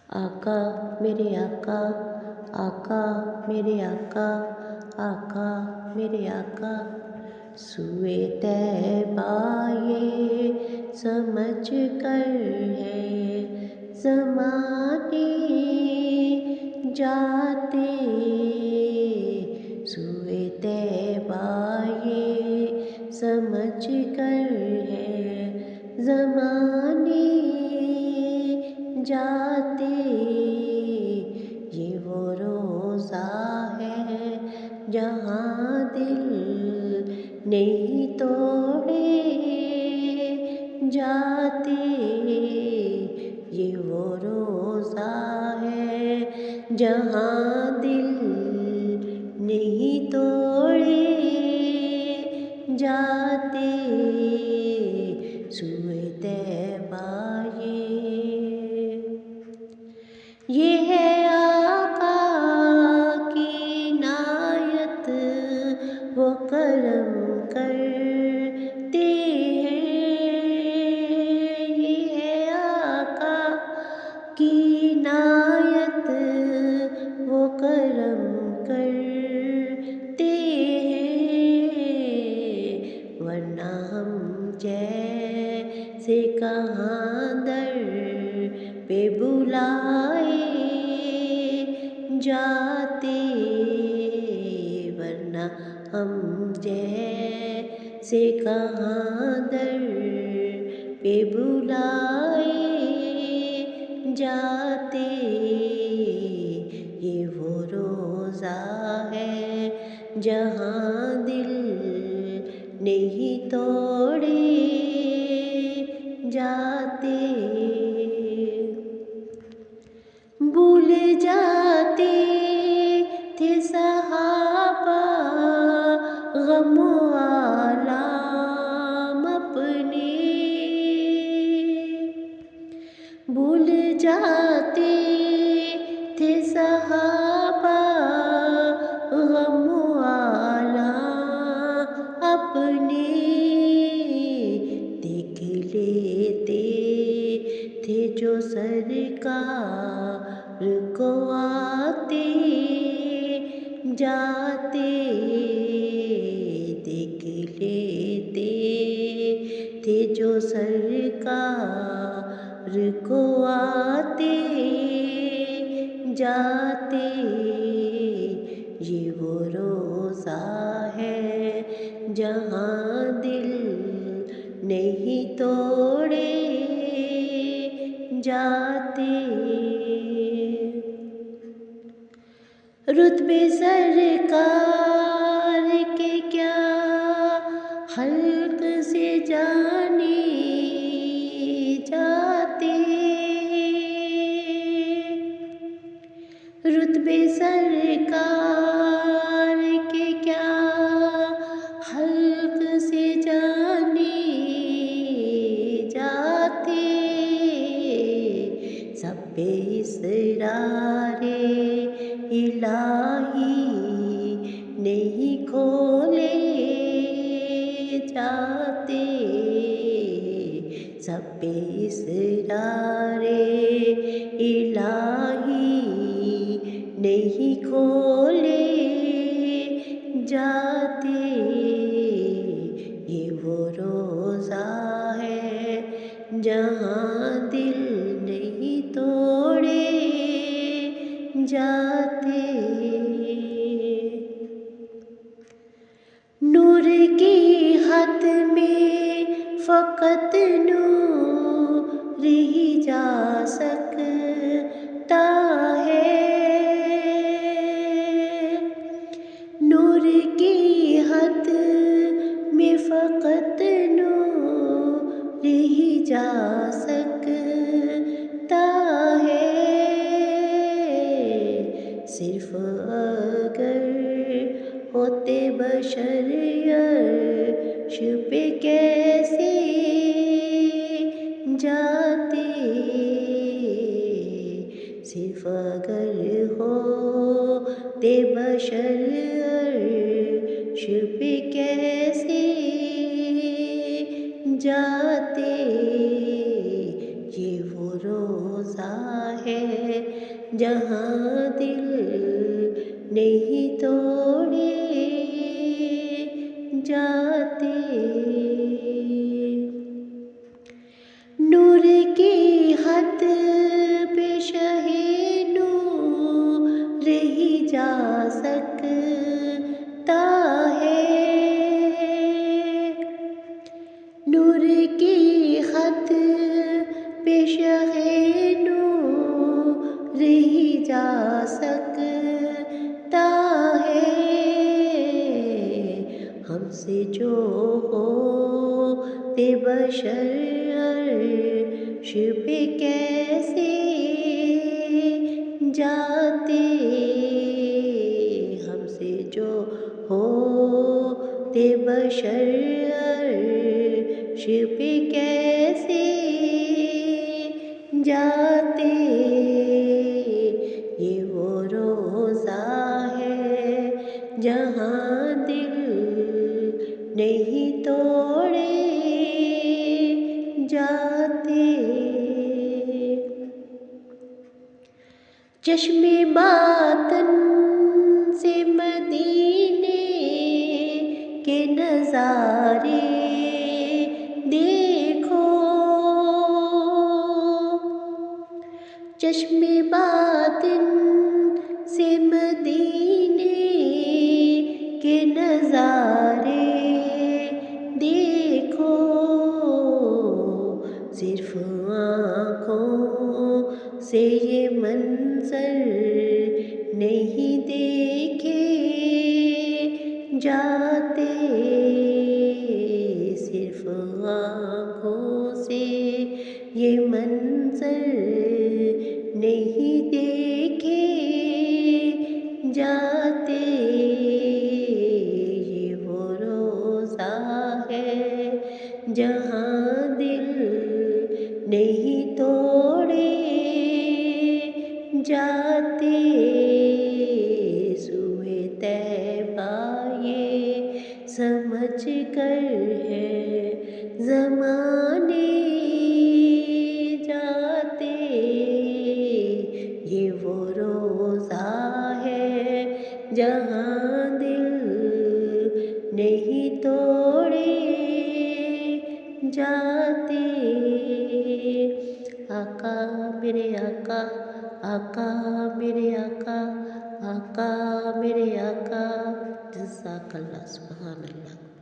آقا میرے آقا، آقا میرے آقا، آقا میرے آقا، سوئے طیبہ یہ سمجھ کر ہے زمانے جاتے، سوئے طیبہ یہ سمجھ کر ہے زمانے جاتے، یہ وہ روضہ ہے جہاں دل نہیں توڑے جاتے، یہ وہ روضہ ہے جہاں دل نہیں توڑے جاتے، سوئے طیبہ یہ ہے آقا کی عنایت، وہ کرم کرتے ہیں، یہ ہے آقا کی عنایت، وہ کرم کرتے ہیں، ورنہ ہم جیسے کہاں در پہ بلائے جاتے، ورنہ ہم جیسے کہاں در پہ بلائے جاتے، یہ وہ روضہ ہے جہاں دل نہیں توڑے جاتے، بھول جاتے تھے صحابہ غم و آلام اپنے، بھول جاتے تھے صحابہ غم و آلام اپنے، دیکھ لیتے تھے جو سرکار کو آتے جاتے، دیکھ لیتے تھے جو سرکار کو آتے جاتے، یہ وہ روضہ ہے جہاں دل نہیں توڑے جاتے، رتبے سرکار کے کیا حلق سے جانے جاتے، رتبے سرکار کے کیا حلق سے جانے جاتے، سب پہ اسرار الہی نہیں کھولے جاتے، سب پہ اسرار الہی نہیں کھولے جاتے، یہ وہ روضہ ہے جہاں دل نہیں توڑے جاتے، نور کی حد میں فقط نور ہی جا سکتا ہے، نور کی حد میں فقط نور ہی جا سکتا ہے، صرف اگر ہوتے بشر عرش پہ کیسے جاتے، صرف اگر ہوتے بشر عرش پہ کیسے جاتے، یہ وہ روضہ ہے ہے جہاں دل نہیں توڑے جاتے، نور کی حد پہ شہ نور ہی جا سکتا ہے، نور کی حد پہ شہ نور ہی جا سکتا ہے، ہم سے جو ہوتے بشر عرش پہ کیسے جاتے، ہم سے جو ہوتے بشر عرش پہ کیسے جاتے، یہ وہ روضہ ہے جہاں دل نہیں توڑے جاتے، چشم باطن سے مدینے کے نظارے دیکھو، چشم باطن سے مدینے کے نظارے دیکھو، صرف آنکھوں سے یہ منظر نہیں دیکھے جاتے، صرف آنکھوں سے یہ منظر نہیں دیکھے جاتے، یہ وہ روضہ ہے جہاں دل نہیں توڑے جاتے، سوئے طیبہ یہ سمجھ کر ہے زمانے جاتے، یہ وہ روضہ ہے جہاں دل نہیں توڑے جاتے، آقا میرے آقا، آقا میرے آقا، آقا میرے آقا، جزاک اللہ، سبحان اللہ۔